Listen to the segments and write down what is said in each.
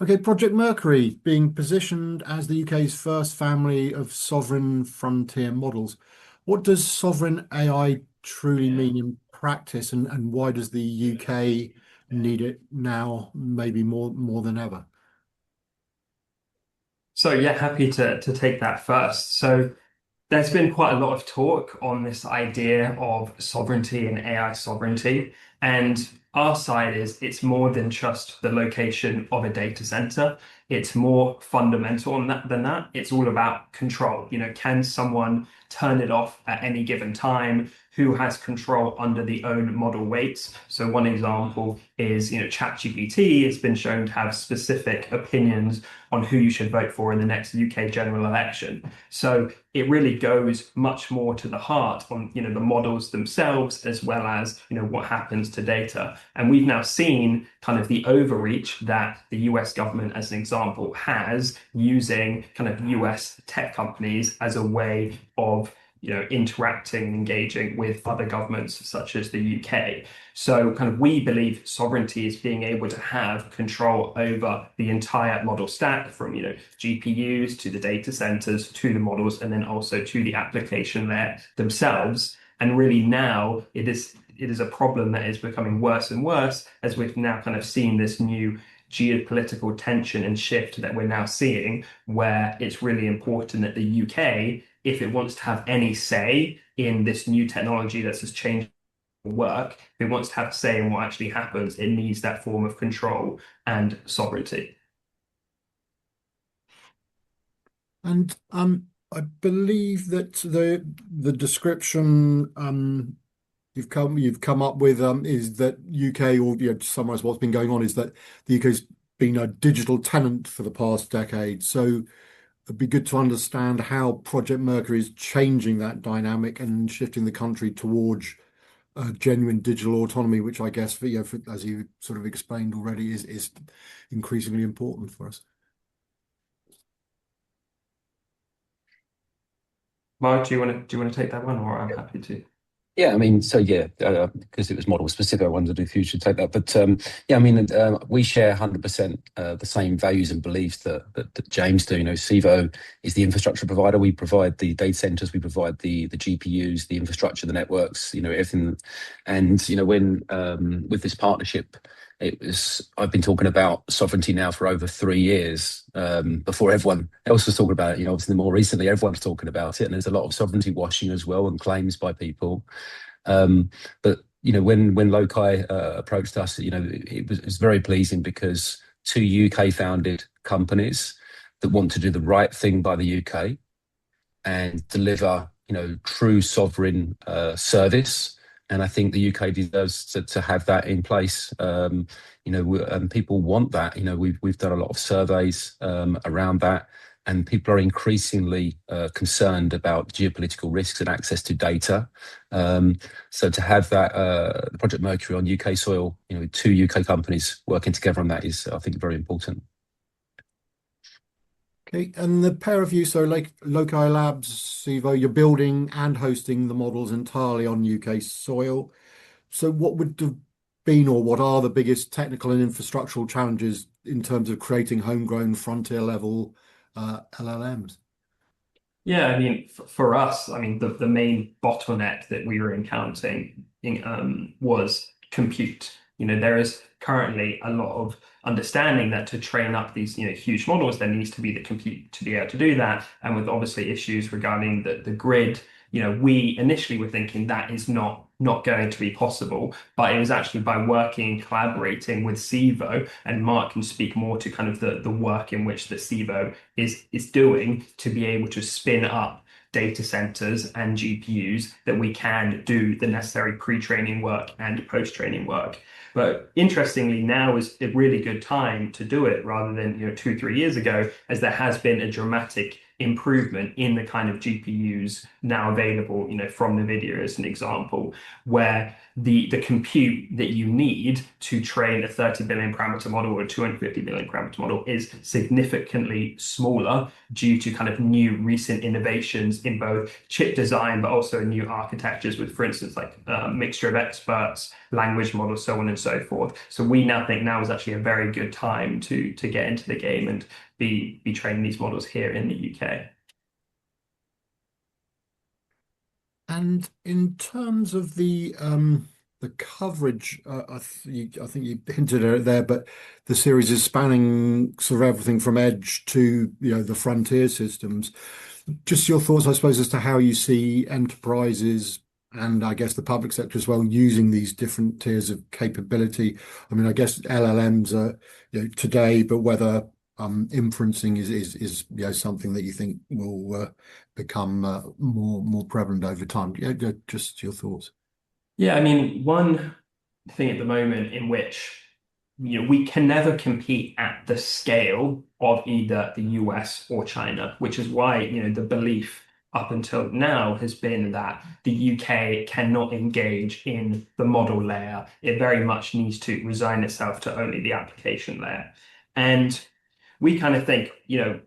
Okay, Project Mercury being positioned as the UK's first family of sovereign frontier models. What does sovereign AI truly mean in practice, and why does the UK need it now, maybe more than ever? So yeah, happy to take that first. So there's been quite a lot of talk on this idea of sovereignty and AI sovereignty. And our side is it's more than just the location of a data center. It's more fundamental than that. It's all about control. Can someone turn it off at any given time? Who has control under the own model weights? So one example is, ChatGPT has been shown to have specific opinions on who you should vote for in the next UK general election. So it really goes much more to the heart on the models themselves, as well as what happens to data. And we've now seen kind of the overreach that the US government, as an example, has using kind of US tech companies as a way of interacting and engaging with other governments such as the UK. So kind of we believe sovereignty is being able to have control over the entire model stack from GPUs to the data centers to the models, and then also to the application layer themselves. And really now it is a problem that is becoming worse and worse as we've now kind of seen this new geopolitical tension and shift that we're now seeing, where it's really important that the UK, if it wants to have any say in this new technology that's just changed work, if it wants to have a say in what actually happens, it needs that form of control and sovereignty. And I believe that the description you've come up with is that UK, or to summarize what's been going on, is that the UK's been a digital tenant for the past decade. So it'd be good to understand how Project Mercury is changing that dynamic and shifting the country towards genuine digital autonomy, which I guess, as you sort of explained already, is increasingly important for us. Mark, do you want to take that one, or I'm happy to? Yeah, I mean, so yeah, because it was model specific, I wondered if you should take that. But yeah, I mean, we share 100% the same values and beliefs that James do. Civo is the infrastructure provider. We provide the data centers, we provide the GPUs, the infrastructure, the networks, everything. And when with this partnership, I've been talking about sovereignty now for over 3 years. Before everyone else was talking about it, obviously more recently everyone's talking about it, and there's a lot of sovereignty washing as well and claims by people. But when Locai approached us, it was very pleasing because two UK founded companies that want to do the right thing by the UK and deliver true sovereign service. And I think the UK deserves to have that in place. And people want that. We've done a lot of surveys around that, and people are increasingly concerned about geopolitical risks and access to data. So to have that Project Mercury on UK soil, two UK companies working together on that is, I think, very important. Okay, and the pair of you, so like Locai Labs, Civo, you're building and hosting the models entirely on UK soil. So what would have been, or what are the biggest technical and infrastructural challenges in terms of creating homegrown frontier level LLMs? Yeah, I mean, for us, I mean, the main bottleneck that we were encountering was compute. There is currently a lot of understanding that to train up these, huge models, there needs to be the compute to be able to do that. And with obviously issues regarding the grid, we initially were thinking that is not going to be possible, but it was actually by working, collaborating with Civo, and Mark can speak more to kind of the work in which the Civo is doing to be able to spin up data centers and GPUs that we can do the necessary pre-training work and post-training work. But interestingly, now is a really good time to do it rather than 2, 3 years ago, as there has been a dramatic improvement in the kind of GPUs now available, from NVIDIA as an example, where the compute that you need to train a 30 billion parameter model or a 250 billion parameter model is significantly smaller due to kind of new recent innovations in both chip design, but also new architectures with, for instance, like a mixture of experts, language models, so on and so forth. So we now think now is actually a very good time to get into the game and be training these models here in the UK. And in terms of the coverage, I think you hinted at it there, but the series is spanning sort of everything from edge to the frontier systems. Just your thoughts, I suppose, as to how you see enterprises and I guess the public sector as well using these different tiers of capability. I mean, I guess LLMs are today, but whether inferencing is something that you think will become more prevalent over time. Just your thoughts. Yeah, I mean, one thing at the moment in which we can never compete at the scale of either the US or China, which is why the belief up until now has been that the UK cannot engage in the model layer. It very much needs to resign itself to only the application layer. And we kind of think,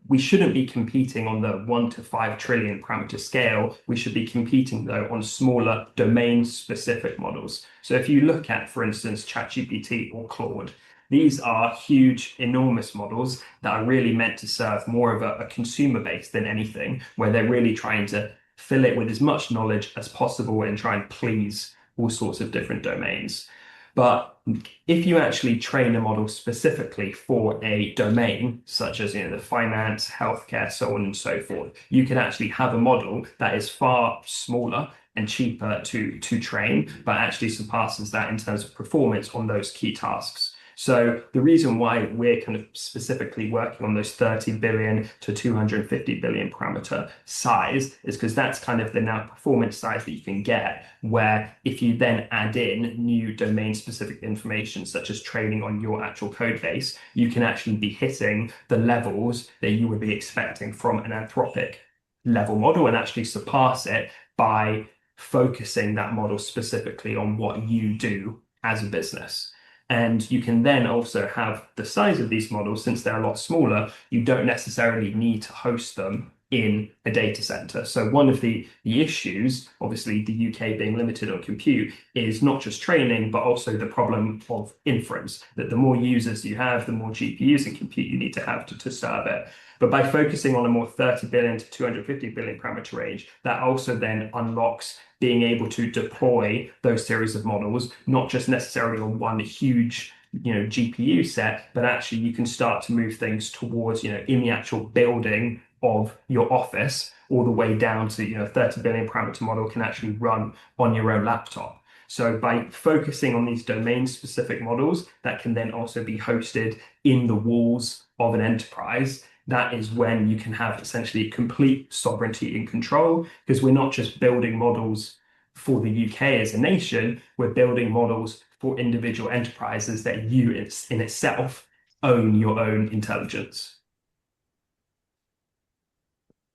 we shouldn't be competing on the 1 to 5 trillion parameter scale. We should be competing, though, on smaller domain-specific models. So if you look at, for instance, ChatGPT or Claude, these are huge, enormous models that are really meant to serve more of a consumer base than anything, where they're really trying to fill it with as much knowledge as possible and try and please all sorts of different domains. But if you actually train a model specifically for a domain, such as the finance, healthcare, so on and so forth, you can actually have a model that is far smaller and cheaper to train, but actually surpasses that in terms of performance on those key tasks. So the reason why we're kind of specifically working on those 30 billion to 250 billion parameter size is because that's kind of the now performance size that you can get, where if you then add in new domain specific information, such as training on your actual code base, you can actually be hitting the levels that you would be expecting from an Anthropic level model and actually surpass it by focusing that model specifically on what you do as a business. And you can then also have the size of these models, since they're a lot smaller, you don't necessarily need to host them in a data center. So one of the issues, obviously the UK being limited on compute, is not just training, but also the problem of inference, that the more users you have, the more GPUs and compute you need to have to serve it. But by focusing on a more 30 billion to 250 billion parameter range, that also then unlocks being able to deploy those series of models, not just necessarily on one huge GPU set, but actually you can start to move things towards, in the actual building of your office, all the way down to, 30 billion parameter model can actually run on your own laptop. So by focusing on these domain specific models that can then also be hosted in the walls of an enterprise, that is when you can have essentially complete sovereignty and control, because we're not just building models for the UK as a nation, we're building models for individual enterprises that you in itself own your own intelligence.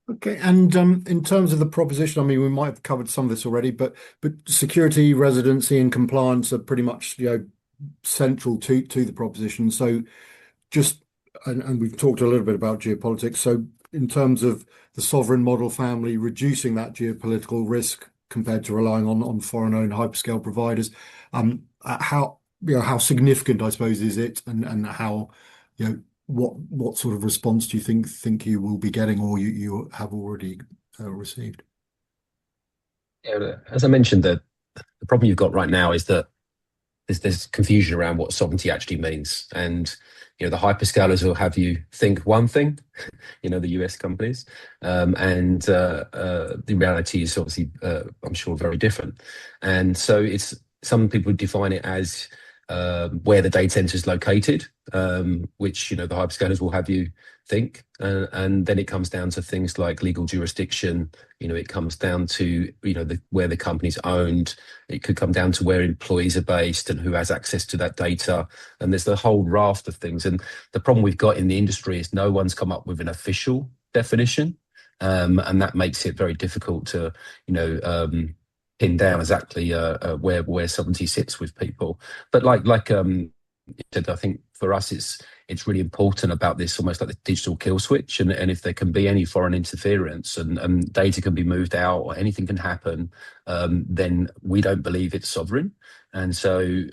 Okay, and in terms of the proposition, I mean, we might have covered some of this already, but security, residency, and compliance are pretty much central to the proposition. So just and we've talked a little bit about geopolitics. So in terms of the sovereign model family, reducing that geopolitical risk compared to relying on foreign-owned hyperscale providers, how significant, I suppose, is it, and how what sort of response do you think you will be getting, or you have already received? Yeah, as I mentioned, the problem you've got right now is that there's confusion around what sovereignty actually means, and the hyperscalers will have you think one thing, the US companies, and the reality is obviously, I'm sure, very different. And so some people define it as where the data center is located, which the hyperscalers will have you think, and then it comes down to things like legal jurisdiction. It comes down to where the company's owned. It could come down to where employees are based and who has access to that data. And there's the whole raft of things. And the problem we've got in the industry is no one's come up with an official definition, and that makes it very difficult to pin down exactly where sovereignty sits with people. But like you said, I think for us it's really important about this, almost like the digital kill switch. And if there can be any foreign interference and data can be moved out or anything can happen, then we don't believe it's sovereign. And so,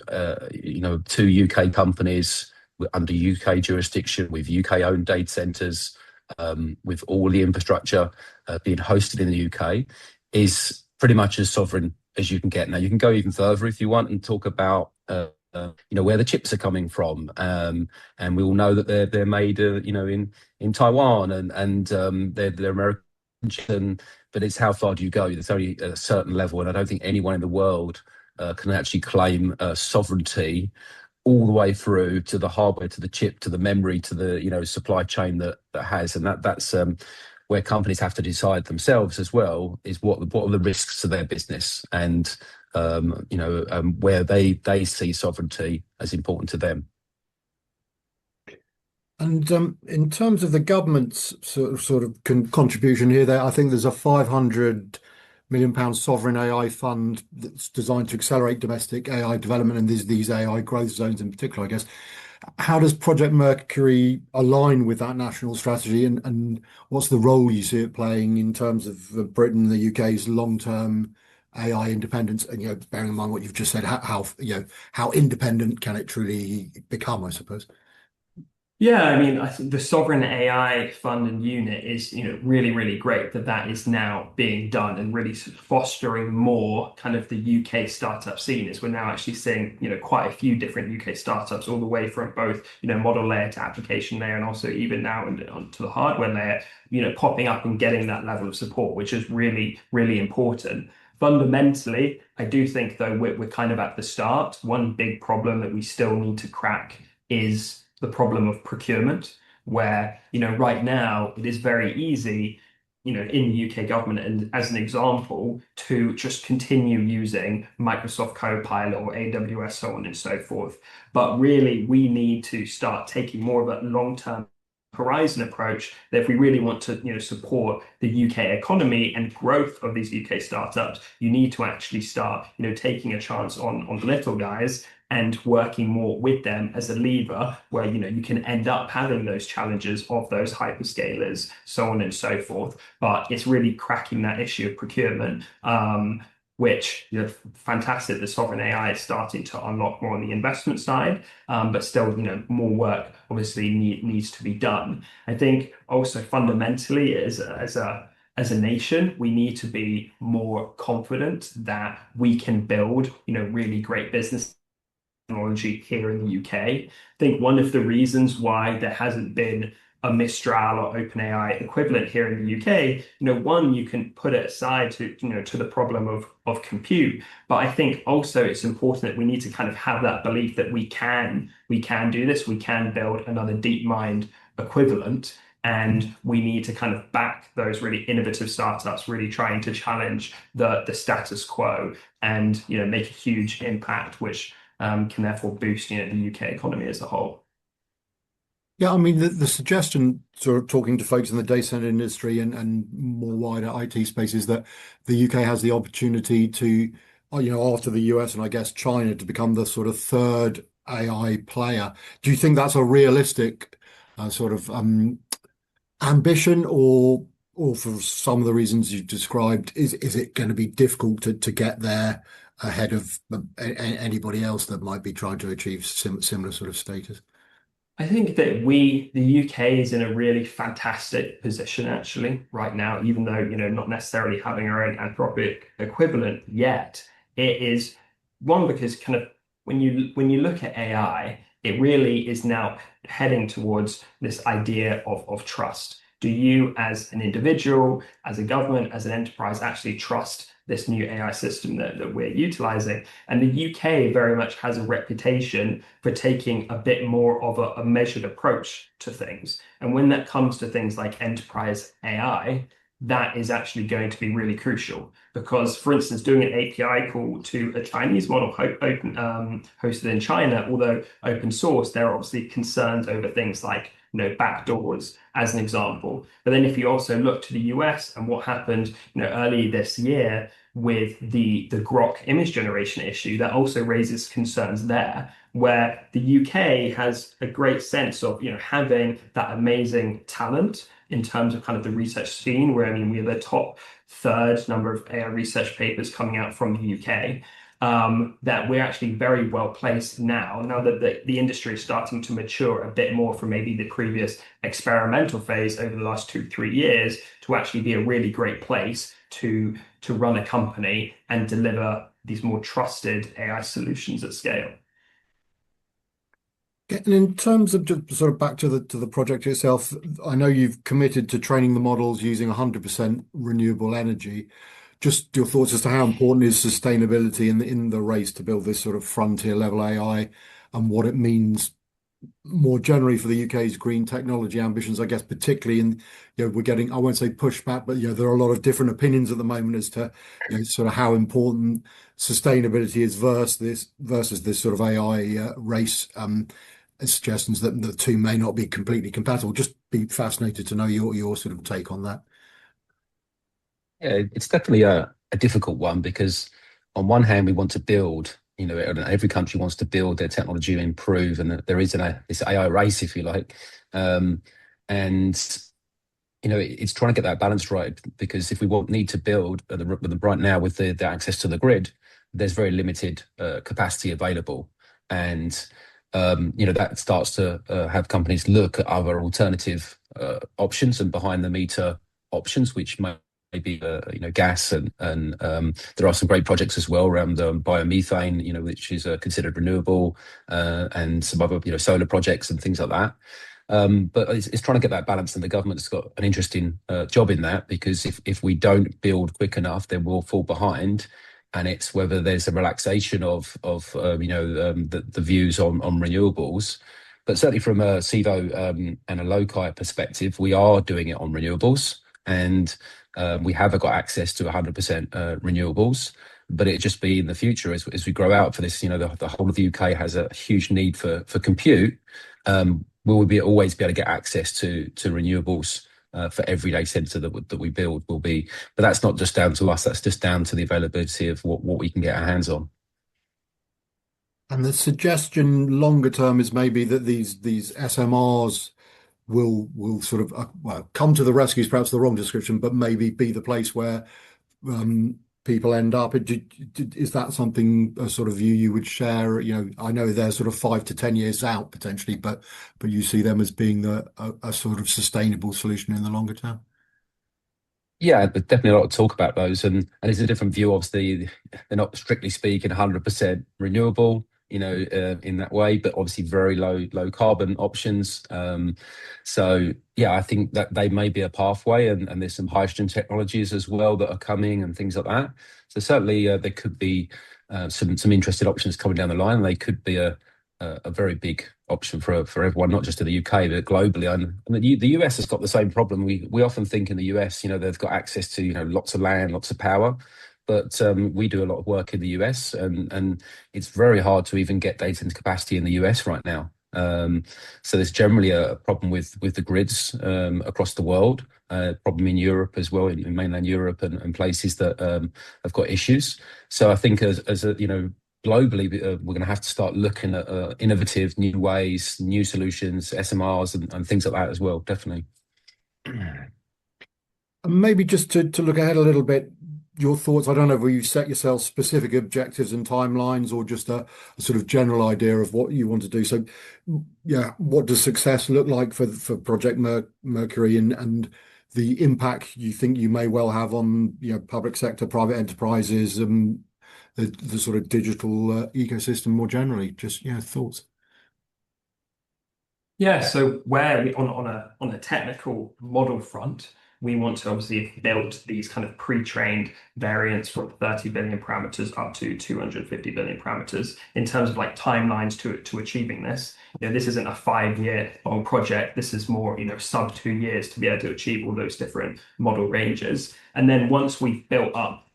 two UK companies under UK jurisdiction with UK owned data centers, with all the infrastructure being hosted in the UK, is pretty much as sovereign as you can get. Now, you can go even further if you want and talk about where the chips are coming from, and we all know that they're made in Taiwan, and they're American. But it's how far do you go? There's only a certain level, and I don't think anyone in the world can actually claim sovereignty all the way through to the hardware, to the chip, to the memory, to the supply chain that has. And that's where companies have to decide themselves as well, is what are the risks to their business, and where they see sovereignty as important to them. And in terms of the government's sort of contribution here, I think there's a £500 million sovereign AI fund that's designed to accelerate domestic AI development, and these AI growth zones in particular, I guess. How does Project Mercury align with that national strategy, and what's the role you see it playing in terms of Britain and the UK's long-term AI independence? And bearing in mind what you've just said, how independent can it truly become, I suppose? Yeah, I mean, I think the Sovereign AI Fund and Unit is, really, really great that is now being done and really sort of fostering more kind of the UK startup scene, as we're now actually seeing, quite a few different UK startups all the way from both, model layer to application layer, and also even now onto the hardware layer, popping up and getting that level of support, which is really, really important. Fundamentally, I do think, though, we're kind of at the start. One big problem that we still need to crack is the problem of procurement, where, right now it is very easy, in the UK government, and as an example, to just continue using Microsoft Copilot or AWS, so on and so forth. But really, we need to start taking more of a long-term horizon approach, that if we really want to support the UK economy and growth of these UK startups, you need to actually start taking a chance on the little guys and working more with them as a lever, where you can end up having those challenges of those hyperscalers, so on and so forth. But it's really cracking that issue of procurement, which, fantastic. The sovereign AI is starting to unlock more on the investment side, but still, more work obviously needs to be done. I think also fundamentally, as a nation, we need to be more confident that we can build, really great business technology here in the UK. I think one of the reasons why there hasn't been a Mistral or OpenAI equivalent here in the UK, one, you can put it aside to the problem of compute, but I think also it's important that we need to kind of have that belief that we can do this, we can build another DeepMind equivalent. And we need to kind of back those really innovative startups, really trying to challenge the status quo and make a huge impact, which can therefore boost the UK economy as a whole. Yeah, I mean, the suggestion, sort of talking to folks in the data center industry and more wider IT space, is that the UK has the opportunity to, after the US and I guess China, to become the sort of third AI player. Do you think that's a realistic sort of ambition, or for some of the reasons you described, is it going to be difficult to get there ahead of anybody else that might be trying to achieve similar sort of status? I think that the UK is in a really fantastic position actually right now, even though, not necessarily having our own Anthropic equivalent yet. It is one, because kind of when you look at AI, it really is now heading towards this idea of trust. do you as an individual, as a government, as an enterprise actually trust this new AI system that we're utilizing? And the UK very much has a reputation for taking a bit more of a measured approach to things. And when that comes to things like enterprise AI, that is actually going to be really crucial because, for instance, doing an API call to a Chinese model hosted in China, although open source, there are obviously concerns over things like backdoors, as an example. But then if you also look to the US and what happened early this year with the Grok image generation issue, that also raises concerns there, where the UK has a great sense of having that amazing talent in terms of kind of the research scene, where I mean we are the top third number of AI research papers coming out from the UK. That we're actually very well placed now that the industry is starting to mature a bit more from maybe the previous experimental phase over the last 2-3 years, to actually be a really great place to run a company and deliver these more trusted AI solutions at scale. And in terms of just sort of back to the project itself, I know you've committed to training the models using 100% renewable energy. Just your thoughts as to how important is sustainability in the race to build this sort of frontier level AI, and what it means more generally for the UK's green technology ambitions, I guess, particularly in, we're getting, I won't say pushback, but there are a lot of different opinions at the moment as to sort of how important sustainability is versus this sort of AI race. Suggestions that the two may not be completely compatible. Just be fascinated to know your sort of take on that. Yeah, it's definitely a difficult one because on one hand we want to build, every country wants to build their technology and improve, and there is this AI race, if you like, and it's trying to get that balance right, because if we need to build right now with the access to the grid, there's very limited capacity available, and that starts to have companies look at other alternative options and behind the meter options, which might be gas, and there are some great projects as well around biomethane, which is considered renewable, and some other solar projects and things like that. But it's trying to get that balance, and the government's got an interesting job in that, because if we don't build quick enough, then we'll fall behind. And it's whether there's a relaxation of the views on renewables. But certainly from a Civo and a Locai perspective, we are doing it on renewables, and we have got access to 100% renewables. But it just be in the future as we grow out for this, the whole of the UK has a huge need for compute. Will we always be able to get access to renewables for every data center that we build? Will be, but that's not just down to us. That's just down to the availability of what we can get our hands on. And the suggestion longer term is maybe that these SMRs will sort of come to the rescue is perhaps the wrong description, but maybe be the place where people end up. Is that something, a sort of view you would share? I know they're sort of 5 to 10 years out potentially, but you see them as being a sort of sustainable solution in the longer term. Yeah, but definitely a lot to talk about those, and it's a different view. Obviously, they're not strictly speaking 100% renewable, in that way, but obviously very low carbon options. So yeah, I think that they may be a pathway, and there's some hydrogen technologies as well that are coming and things like that. So certainly there could be some interesting options coming down the line. They could be a very big option for everyone, not just in the UK but globally. And the US has got the same problem. We often think in the US, they've got access to lots of land, lots of power. But we do a lot of work in the US, and it's very hard to even get data center capacity in the US right now. So there's generally a problem with the grids across the world, problem in Europe as well, in mainland Europe and places that have got issues. So I think as globally, we're going to have to start looking at innovative new ways, new solutions, SMRs and things like that as well, definitely. Maybe just to look ahead a little bit, your thoughts. I don't know if you set yourself specific objectives and timelines, or just a sort of general idea of what you want to do. So, yeah, what does success look like for Project Mercury, and the impact you think you may well have on public sector, private enterprises, and the sort of digital ecosystem more generally? Just thoughts. Yeah, so where we on a technical model front, we want to obviously build these kind of pre-trained variants from 30 billion parameters up to 250 billion parameters in terms of like timelines to achieving this. This isn't a 5 year long project. This is more, sub 2 years to be able to achieve all those different model ranges. And then once we've built up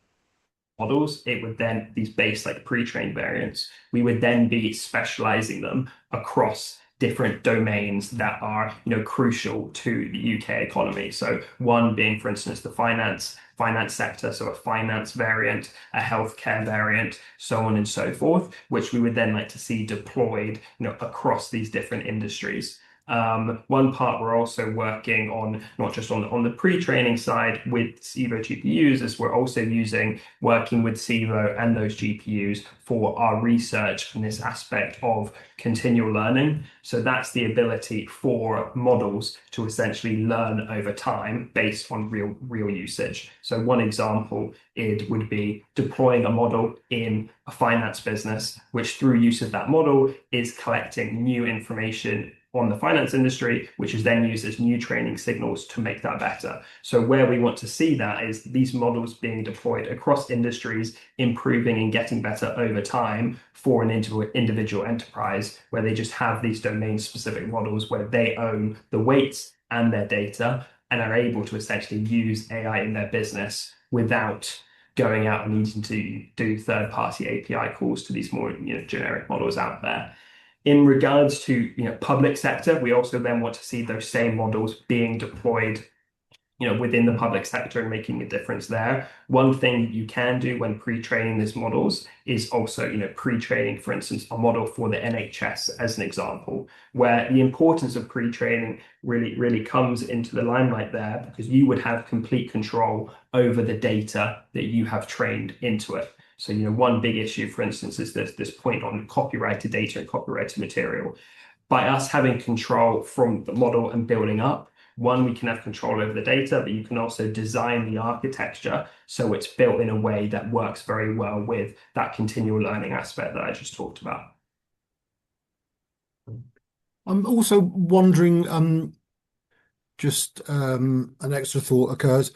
models, it would then, these base like pre-trained variants, we would then be specializing them across different domains that are, crucial to the UK economy. So one being, for instance, the finance sector, so a finance variant, a healthcare variant, so on and so forth, which we would then like to see deployed, across these different industries. One part we're also working on, not just on the pre-training side with Civo GPUs, is we're also working with Civo and those GPUs for our research in this aspect of continual learning. So that's the ability for models to essentially learn over time based on real usage. So one example, it would be deploying a model in a finance business, which through use of that model is collecting new information on the finance industry, which is then used as new training signals to make that better. So where we want to see that is these models being deployed across industries, improving and getting better over time for an individual enterprise, where they just have these domain-specific models where they own the weights and their data and are able to essentially use AI in their business without going out and needing to do third-party API calls to these more generic models out there. In regards to public sector, we also then want to see those same models being deployed within the public sector and making a difference there. One thing you can do when pre-training these models is also, pre-training, for instance, a model for the NHS as an example, where the importance of pre-training really comes into the limelight there, because you would have complete control over the data that you have trained into it. So, one big issue, for instance, is this point on copyrighted data and copyrighted material. By us having control from the model and building up, one, we can have control over the data, but you can also design the architecture so it's built in a way that works very well with that continual learning aspect that I just talked about. I'm also wondering, just an extra thought occurs.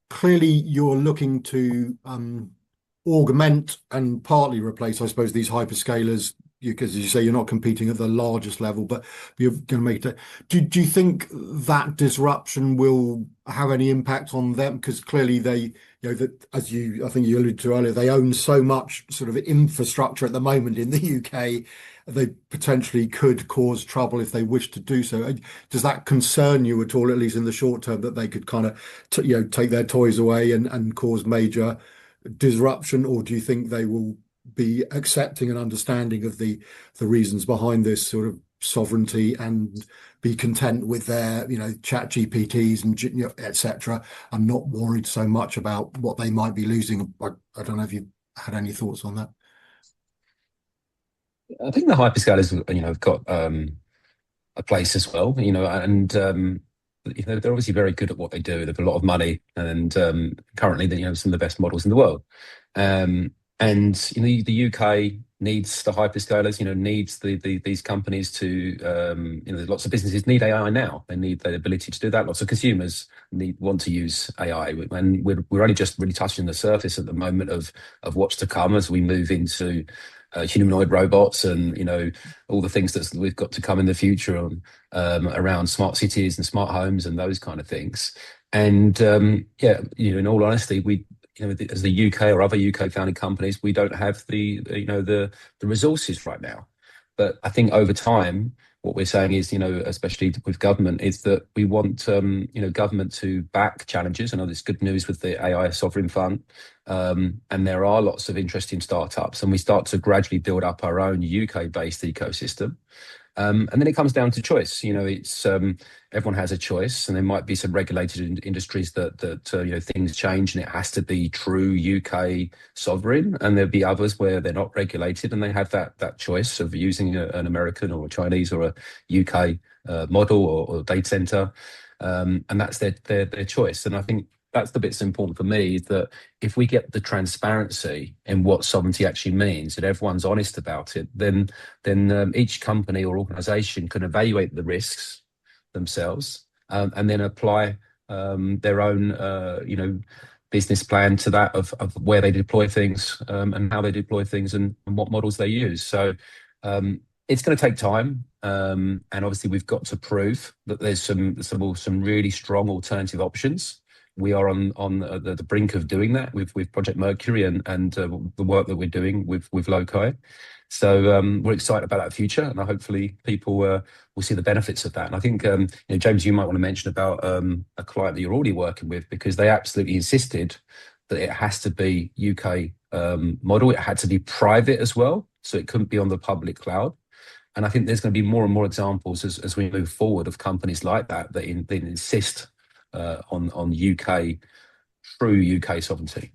Clearly, you're looking to augment and partly replace, I suppose, these hyperscalers, because as you say, you're not competing at the largest level, but you're going to make it. Do you think that disruption will have any impact on them? Because clearly they, that I think you alluded to earlier, they own so much sort of infrastructure at the moment in the UK, they potentially could cause trouble if they wish to do so. Does that concern you at all, at least in the short term, that they could kind of, take their toys away and cause major disruption, or do you think they will be accepting and understanding of the reasons behind this sort of sovereignty and be content with their chat GPTs and etc., and not worried so much about what they might be losing? I don't know if you had any thoughts on that. I think the hyperscalers, have got a place as well, and they're obviously very good at what they do. They have a lot of money, and currently, they some of the best models in the world. And the UK needs the hyperscalers, needs these companies to, lots of businesses need AI now. They need the ability to do that. Lots of consumers want to use AI, and we're only just really touching the surface at the moment of what's to come as we move into humanoid robots and all the things that we've got to come in the future around smart cities and smart homes and those kind of things. And in all honesty, we as the UK or other UK founded companies, we don't have the resources right now. But I think over time, what we're saying is, especially with government, is that we want government to back challenges. I know there's good news with the AI Sovereign Fund, and there are lots of interesting startups, and we start to gradually build up our own UK-based ecosystem. And then it comes down to choice. It's everyone has a choice, and there might be some regulated industries that things change, and it has to be true UK sovereign. And there'll be others where they're not regulated, and they have that choice of using an American or a Chinese or a UK model or data center, and that's their choice. And I think that's the bit that's important for me, is that if we get the transparency in what sovereignty actually means, and everyone's honest about it, then each company or organization can evaluate the risks themselves, and then apply their own business plan to that of where they deploy things, and how they deploy things, and what models they use. So it's going to take time, and obviously we've got to prove that there's some really strong alternative options. We are on the brink of doing that with Project Mercury and the work that we're doing with Locai. So we're excited about that future, and hopefully people will see the benefits of that. And I think, James, you might want to mention about a client that you're already working with, because they absolutely insisted that it has to be UK model. It had to be private as well, so it couldn't be on the public cloud. And I think there's going to be more and more examples as we move forward of companies like that that insist on true UK sovereignty.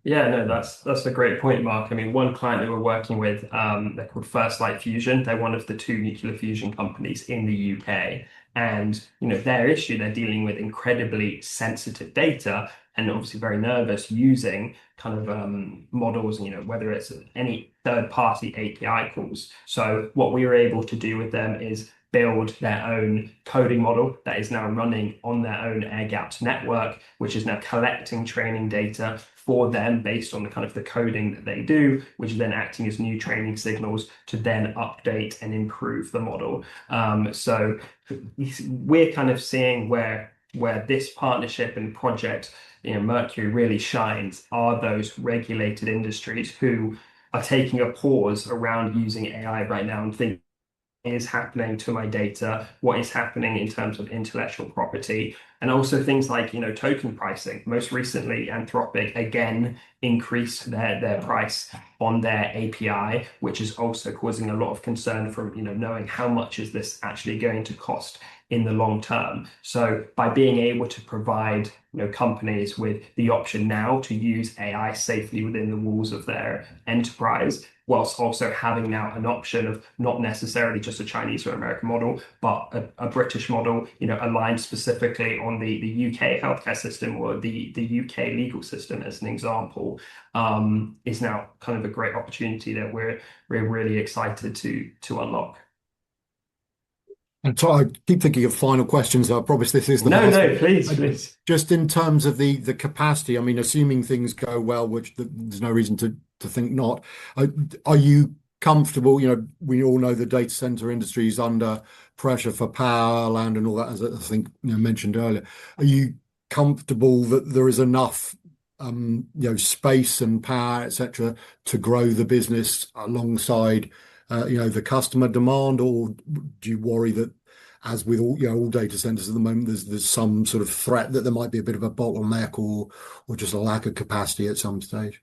Yeah, no, that's a great point, Mark. I mean, one client that we're working with, they're called First Light Fusion. They're one of the two nuclear fusion companies in the UK. And, their issue, they're dealing with incredibly sensitive data and obviously very nervous using kind of models, whether it's any third-party API calls. So what we were able to do with them is build their own coding model that is now running on their own air-gapped network, which is now collecting training data for them based on the kind of the coding that they do, which is then acting as new training signals to then update and improve the model. So we're kind of seeing where this partnership and project, Mercury really shines, are those regulated industries who are taking a pause around using AI right now and thinking, is happening to my data, what is happening in terms of intellectual property, and also things like token pricing. Most recently, Anthropic again increased their price on their API, which is also causing a lot of concern from knowing how much is this actually going to cost in the long term. So by being able to provide companies with the option now to use AI safely within the walls of their enterprise, whilst also having now an option of not necessarily just a Chinese or American model, but a British model, aligned specifically on the UK healthcare system or the UK legal system, as an example, is now kind of a great opportunity that we're really excited to unlock. And so I keep thinking of final questions. I promise this is the last. No, please. Just in terms of the capacity, I mean, assuming things go well, which there's no reason to think not. Are you comfortable? We all know the data center industry is under pressure for power, land, and all that, as I think mentioned earlier. Are you comfortable that there is enough space and power, etc., to grow the business alongside the customer demand, or do you worry that, as with all data centers at the moment, there's some sort of threat that there might be a bit of a bottleneck or just a lack of capacity at some stage?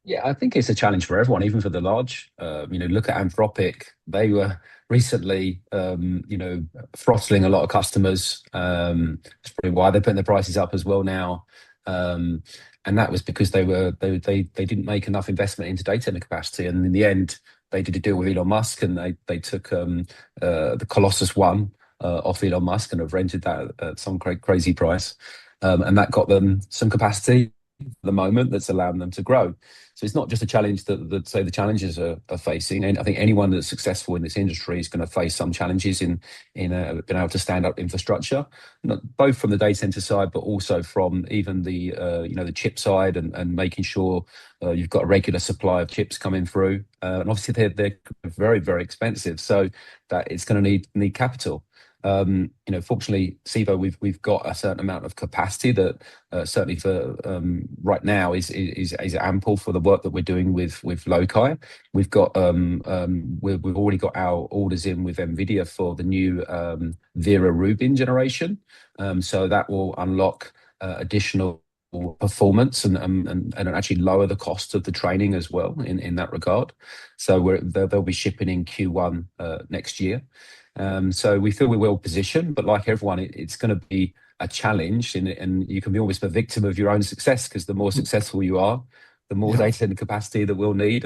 Yeah, I think it's a challenge for everyone, even for the large. Look at Anthropic. They were recently, throttling a lot of customers. That's probably why they're putting their prices up as well now. And that was because they didn't make enough investment into data center capacity, and in the end, they did a deal with Elon Musk, and they took the Colossus One off Elon Musk and have rented that at some crazy price, and that got them some capacity at the moment that's allowing them to grow. So it's not just a challenge that say the challengers are facing. And I think anyone that's successful in this industry is going to face some challenges in being able to stand up infrastructure, both from the data center side, but also from even the the chip side, and making sure you've got a regular supply of chips coming through. And obviously they're very, very expensive, so that it's going to need capital. Fortunately, Civo, we've got a certain amount of capacity that certainly for right now is ample for the work that we're doing with Locai. We've already got our orders in with NVIDIA for the new Vera Rubin generation, so that will unlock additional performance and actually lower the cost of the training as well in that regard. So they'll be shipping in Q1 next year. So we feel we're well positioned, but like everyone, it's going to be a challenge, and you can be almost a victim of your own success, because the more successful you are, the more Yeah. data center capacity that we'll need.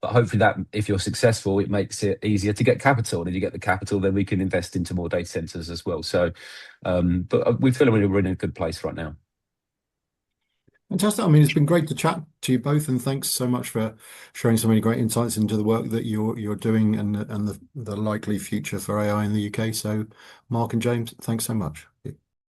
But hopefully that, if you're successful, it makes it easier to get capital. And if you get the capital, then we can invest into more data centers as well. So, but we feel we're in a good place right now. Fantastic. I mean, it's been great to chat to you both, and thanks so much for sharing so many great insights into the work that you're doing and the likely future for AI in the UK. So, Mark and James, thanks so much.